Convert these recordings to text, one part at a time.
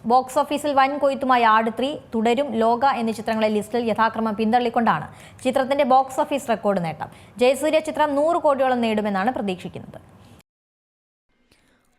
Box ഓഫീസിൽ വൻ കൊയ്ത്തുമായി ആട് 3, തുടരും, ലോക എന്നീ ചിത്രങ്ങളെ ലിസ്റ്റിൽ യഥാക്രമം പിന്തള്ളിക്കൊണ്ടാണ് ചിത്രത്തിന്റെ ബോക്സ് ഓഫീസ് റെക്കോർഡ് നേട്ടം. ജയസൂര്യ ചിത്രം 100 കോടിയോളം നേടുമെന്നാണ് പ്രതീക്ഷിക്കുന്നത്.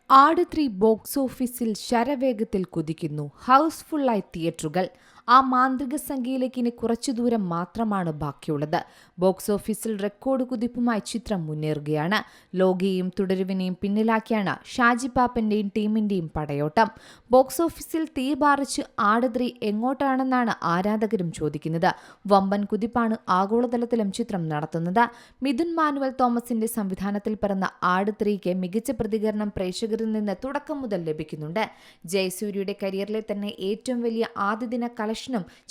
ആട് 3 ബോക്സ് ഓഫീസിൽ ശരവേഗത്തിൽ കുതിക്കുന്നു. ഹൗസ്ഫുള്ളായി തിയേറ്ററുകൾ. ആ മാന്ത്രിക സംഖ്യയിലേക്ക് ഇനി കുറച്ചു ദൂരം മാത്രമാണ് ബാക്കിയുള്ളത്. ബോക്സ് ഓഫീസിൽ റെക്കോർഡ് കുതിപ്പുമായി ചിത്രം മുന്നേറുകയാണ്. ലോകയെയും തുടരുവിനെയും പിന്നിലാക്കിയാണ് ഷാജി പാപ്പന്റെയും ടീമിന്റെയും പടയോട്ടം. ബോക്സ് ഓഫീസിൽ തീ പാറിച്ച് ആട് 3 എങ്ങോട്ടാണെന്നാണ് ആരാധകരും ചോദിക്കുന്നത്. വമ്പൻ കുതിപ്പാണ് ആഗോളതലത്തിലും ചിത്രം നടത്തുന്നത്. മിഥുൻ മാനുവൽ തോമസിന്റെ സംവിധാനത്തിൽ പിറന്ന ആട് 3ക്ക് മികച്ച പ്രതികരണം പ്രേക്ഷകരിൽ നിന്ന് തുടക്കം മുതൽ ലഭിക്കുന്നുണ്ട്. ജയസൂര്യയുടെ കരിയറിലെ തന്നെ ഏറ്റവും വലിയ ആദ്യദിന കളക്ഷനും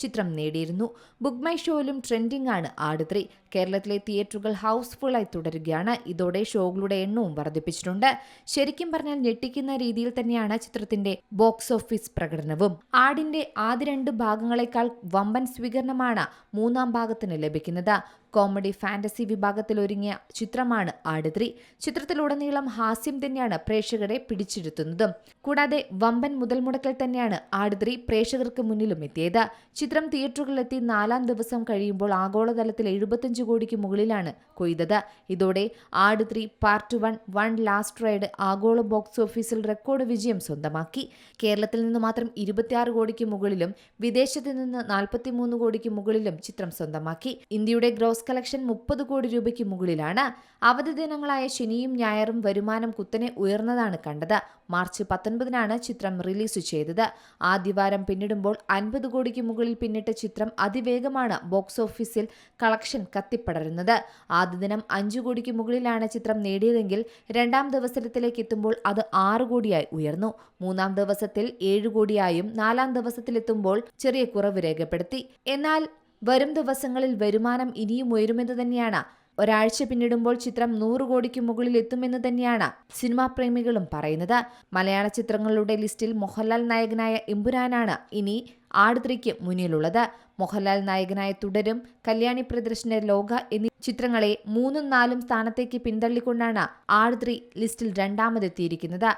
ചിത്രം നേടിയിരുന്നു. ബുക്ക് മൈ ഷോയിലും ട്രെൻഡിംഗ് ആണ് ആട് 3. കേരളത്തിലെ തിയേറ്ററുകൾ ഹൗസ്ഫുള്ളായി തുടരുകയാണ്. ഇതോടെ ഷോകളുടെ എണ്ണവും വർദ്ധിപ്പിച്ചിട്ടുണ്ട്. ശരിക്കും പറഞ്ഞാൽ ഞെട്ടിക്കുന്ന രീതിയിൽ തന്നെയാണ് ചിത്രത്തിന്റെ ബോക്സ് ഓഫീസ് പ്രകടനവും. ആടിന്റെ ആദ്യ 2 ഭാഗങ്ങളെക്കാൾ വമ്പൻ സ്വീകരണമാണ് 3ാം ഭാഗത്തിന് ലഭിക്കുന്നത്. കോമഡി ഫാന്റസി വിഭാഗത്തിൽ ഒരുങ്ങിയ ചിത്രമാണ് ആട് 3. ചിത്രത്തിലുടനീളം ഹാസ്യം തന്നെയാണ് പ്രേക്ഷകരെ പിടിച്ചിരുത്തുന്നതും. കൂടാതെ വമ്പൻ മുതൽ മുടക്കൽ തന്നെയാണ് ആട് 3 പ്രേക്ഷകർക്ക് മുന്നിലും എത്തിയത്. ചിത്രം തിയേറ്ററുകളിലെത്തി 4ാം ദിവസം കഴിയുമ്പോൾ ആഗോളതലത്തിൽ 75 കോടിക്ക് മുകളിലാണ് കൊയ്തത്. ഇതോടെ ആട് 3 പാർട്ട് 1 വൺ ലാസ്റ്റ് റൈഡ് ആഗോള ബോക്സ് ഓഫീസിൽ റെക്കോർഡ് വിജയം സ്വന്തമാക്കി. കേരളത്തിൽ നിന്ന് മാത്രം 26 കോടിക്ക് മുകളിലും വിദേശത്ത് നിന്ന് 43 കോടിക്ക് മുകളിലും ചിത്രം സ്വന്തമാക്കി. ഇന്ത്യയുടെ ഗ്രോസ് കളക്ഷൻ 30 കോടി രൂപയ്ക്ക് മുകളിലാണ്. അവധി ദിനങ്ങളായ ശനിയും ഞായറും വരുമാനം കുത്തനെ ഉയർന്നതാണ് കണ്ടത്. മാർച്ച് 19-നാണ് ചിത്രം റിലീസ് ചെയ്തത്. ആദ്യവാരം പിന്നിടുമ്പോൾ 50 കോടിക്ക് മുകളിൽ പിന്നിട്ട ചിത്രം അതിവേഗമാണ് ബോക്സ് ഓഫീസിൽ കളക്ഷൻ കത്തിപ്പടരുന്നത്. ആദ്യ ദിനം 5 കോടിക്ക് മുകളിലാണ് ചിത്രം നേടിയതെങ്കിൽ 2ാം ദിവസത്തിലേക്ക് എത്തുമ്പോൾ അത് 6 കോടിയായി ഉയർന്നു. 3ാം ദിവസത്തിൽ 7 കോടിയായും 4ാം ദിവസത്തിലെത്തുമ്പോൾ ചെറിയ കുറവ് രേഖപ്പെടുത്തി. എന്നാൽ വരും ദിവസങ്ങളിൽ വരുമാനം ഇനിയും ഉയരുമെന്ന് തന്നെയാണ്. ഒരാഴ്ച പിന്നിടുമ്പോൾ ചിത്രം 100 കോടിക്ക് മുകളിൽ എത്തുമെന്ന് തന്നെയാണ് സിനിമാ പ്രേമികളും പറയുന്നത്. മലയാള ചിത്രങ്ങളുടെ ലിസ്റ്റിൽ മോഹൻലാൽ നായകനായ എമ്പുരാനാണ് ഇനി ആട് 3ക്ക് മുന്നിലുള്ളത്. മോഹൻലാൽ നായകനായ തുടരും, കല്യാണി പ്രദർശന ലോക എന്നീ ചിത്രങ്ങളെ 3ഉം 4ഉം സ്ഥാനത്തേക്ക് പിന്തള്ളിക്കൊണ്ടാണ് ആട് 3 ലിസ്റ്റിൽ 2ാമതെത്തിയിരിക്കുന്നത്.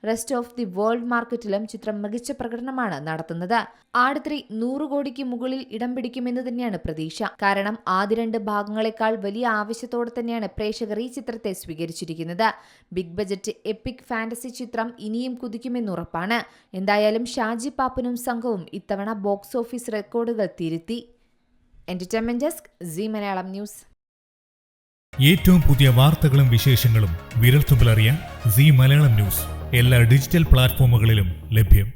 റെസ്റ്റ് ഓഫ് ദി വേൾഡ് മാർക്കറ്റിലും ചിത്രം മികച്ച പ്രകടനമാണ് നടത്തുന്നത്. ആട് 3 100 കോടിക്ക് മുകളിൽ ഇടം പിടിക്കുമെന്ന് തന്നെയാണ് പ്രതീക്ഷ. കാരണം ആദ്യ 2 ഭാഗങ്ങളെക്കാൾ വലിയ ആവേശത്തോടെ തന്നെയാണ് പ്രേക്ഷകർ ഈ ചിത്രത്തെ സ്വീകരിച്ചിരിക്കുന്നത്. ബിഗ് ബജറ്റ് എപ്പിക് ഫാന്റസി ചിത്രം ഇനിയും കുതിക്കുമെന്നുറപ്പാണ്. എന്തായാലും ഷാജി പാപ്പനും സംഘവും ഇത്തവണ ബോക്സ് ഓഫീസ് റെക്കോർഡുകൾ തിരുത്തി. Entertainment desk, Zee Malayalam news. ഏറ്റവും പുതിയ വാർത്തകളും വിശേഷങ്ങളും വിരൽത്തുമ്പിലറിയാൻ സീ മലയാളം ന്യൂസ് എല്ലാ ഡിജിറ്റൽ പ്ലാറ്റ്ഫോമുകളിലും ലഭ്യം.